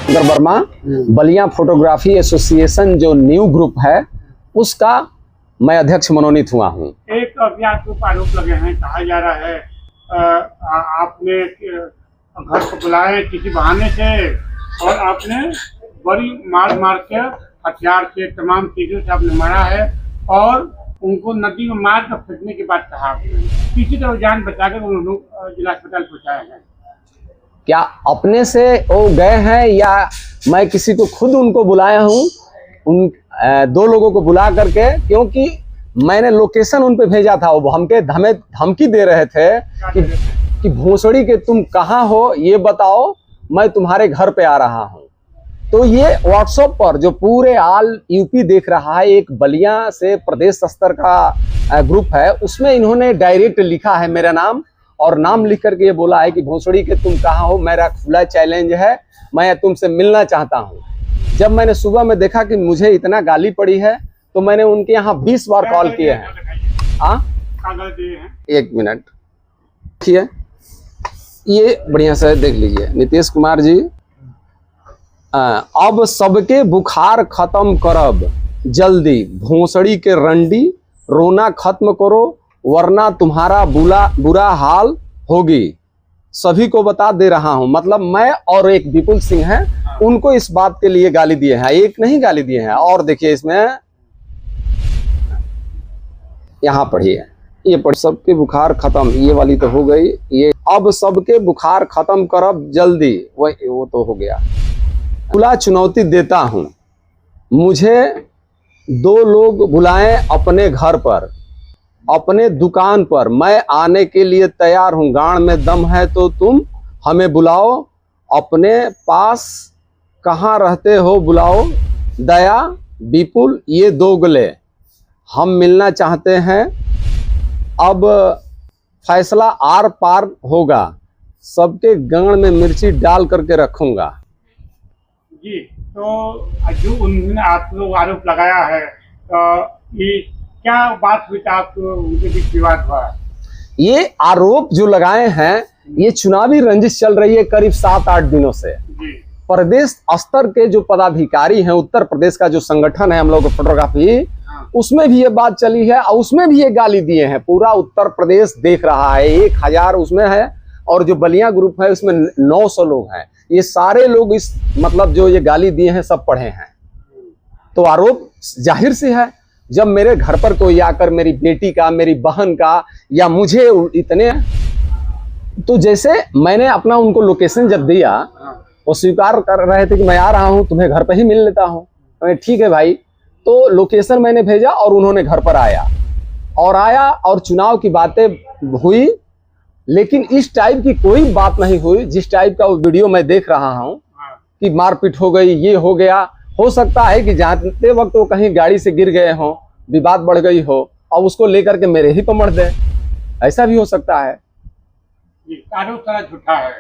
Shankar Verma Ballia photography association जो new group है उसका मैं अध्यक्ष मनोनीत हुआ हूँ। एक अभी आपके ऊपर आरोप लगे हैं, कहा जा रहा है आपने घर को बुलाए किसी बहाने से और आपने बड़ी मार के हथियार से तमाम चीजों से आपने मारा है और उनको नदी में मार कर फेंकने के बाद कहा आपने किसी तरह जान बचाकर उन्होंने जिला अस्पताल पहुँचाया है। क्या अपने से वो गए हैं या मैं किसी को खुद उनको बुलाया हूँ? उन दो लोगों को बुला करके, क्योंकि मैंने लोकेशन उन पे भेजा था, वो हमके धमकी दे रहे थे कि भोसड़ी के तुम कहाँ हो ये बताओ, मैं तुम्हारे घर पे आ रहा हूँ। तो ये व्हाट्सएप पर जो पूरे ऑल यूपी देख रहा है, एक बलिया से प्रदेश स्तर का ग्रुप है, उसमें इन्होंने डायरेक्ट लिखा है मेरा नाम और नाम लिख करके ये बोला है कि भोसड़ी के तुम कहाँ हो, मेरा खुला चैलेंज है, मैं तुमसे मिलना चाहता हूँ। जब मैंने सुबह में देखा कि मुझे इतना गाली पड़ी है तो मैंने उनके यहाँ 20 बार कॉल किए हैं। हाँ, एक मिनट, ठीक है, ये बढ़िया से देख लीजिए। नीतीश कुमार जी, अब सबके बुखार खत्म करब जल्दी, भोसड़ी के रंडी रोना खत्म करो वरना तुम्हारा बुरा हाल होगी, सभी को बता दे रहा हूं। मतलब मैं और एक विपुल सिंह है, उनको इस बात के लिए गाली दिए हैं, एक नहीं गाली दिए हैं। और देखिए इसमें यहाँ पढ़िए, ये पढ़, सबके बुखार खत्म, ये वाली तो हो गई, ये अब सबके बुखार खत्म करब जल्दी, वो तो हो गया। खुला चुनौती देता हूं, मुझे 2 लोग बुलाएं अपने घर पर, अपने दुकान पर, मैं आने के लिए तैयार हूं, गांड में दम है तो तुम हमें बुलाओ, अपने पास कहाँ रहते हो बुलाओ, दया विपुल ये 2 गले, हम मिलना चाहते हैं, अब फैसला आर पार होगा, सबके गांड में मिर्ची डाल करके रखूंगा। जी, तो जो उन्होंने आप लोग आरोप लगाया है, ये क्या बात हुई था, आपको उनके बीच विवाद हुआ? ये आरोप जो लगाए हैं, ये चुनावी रंजिश चल रही है करीब 7-8 दिनों से। प्रदेश स्तर के जो पदाधिकारी हैं, उत्तर प्रदेश का जो संगठन है हम लोग फोटोग्राफी, उसमें भी ये बात चली है और उसमें भी ये गाली दिए हैं। पूरा उत्तर प्रदेश देख रहा है, 1000 उसमें है और जो बलिया ग्रुप है उसमें 900 लोग हैं। ये सारे लोग इस मतलब जो ये गाली दिए हैं सब पढ़े हैं। तो आरोप जाहिर सी है, जब मेरे घर पर कोई आकर मेरी बेटी का, मेरी बहन का या मुझे इतने, तो जैसे मैंने अपना उनको लोकेशन जब दिया, वो स्वीकार कर रहे थे कि मैं आ रहा हूं, तुम्हें घर पर ही मिल लेता हूं। ठीक है भाई, तो लोकेशन मैंने भेजा और उन्होंने घर पर आया और चुनाव की बातें हुई, लेकिन इस टाइप की कोई बात नहीं हुई जिस टाइप का वो वीडियो मैं देख रहा हूं कि मारपीट हो गई, ये हो गया। हो सकता है कि जाते वक्त वो कहीं गाड़ी से गिर गए हों, विवाद बढ़ गई हो और उसको लेकर के मेरे ही पर मर दे, ऐसा भी हो सकता है। सारा झूठा है,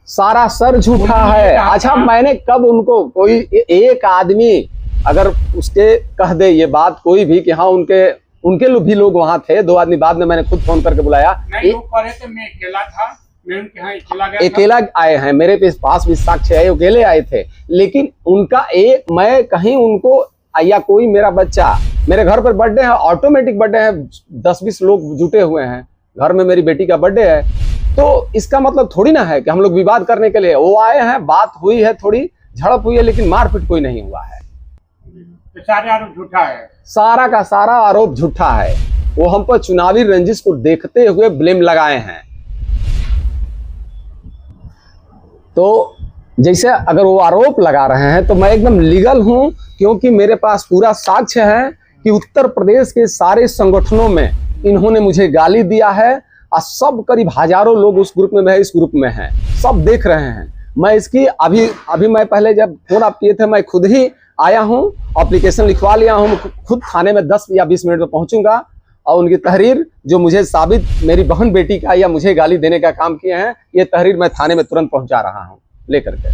सारा सर झूठा है। अच्छा, मैंने कब उनको, कोई एक आदमी अगर उसके कह दे ये बात कोई भी कि हाँ उनके भी लोग वहां थे, 2 आदमी, बाद में मैंने खुद फोन करके बुलाया। नहीं, वो कह रहे थे मैं अकेला था, मैं उनके यहाँ अकेला आए हैं, मेरे पास भी साक्ष्य है, अकेले आए थे। लेकिन उनका मैं कहीं उनको या कोई मेरा बच्चा, मेरे घर पर बर्थडे है, ऑटोमेटिक बर्थडे है, 10-20 लोग जुटे हुए हैं घर में, मेरी बेटी का बर्थडे है, तो इसका मतलब थोड़ी ना है कि हम लोग विवाद करने के लिए वो आए हैं। बात हुई है, थोड़ी झड़प हुई है, लेकिन मारपीट कोई नहीं हुआ है। तो सारे आरोप झूठा है, सारा का सारा आरोप झूठा है। वो हम पर चुनावी रंजिश को देखते हुए ब्लेम लगाए हैं। तो जैसे अगर वो आरोप लगा रहे हैं तो मैं एकदम लीगल हूं, क्योंकि मेरे पास पूरा साक्ष्य है कि उत्तर प्रदेश के सारे संगठनों में इन्होंने मुझे गाली दिया है और सब करीब हजारों लोग उस ग्रुप में है, इस ग्रुप में हैं, सब देख रहे हैं। मैं इसकी अभी मैं पहले जब फोन आप किए थे, मैं खुद ही आया हूं, एप्लीकेशन लिखवा लिया हूं, खुद थाने में 10 या 20 मिनट में पहुंचूंगा और उनकी तहरीर जो मुझे साबित मेरी बहन बेटी का या मुझे गाली देने का काम किए हैं, ये तहरीर मैं थाने में तुरंत पहुंचा रहा हूं लेकर के।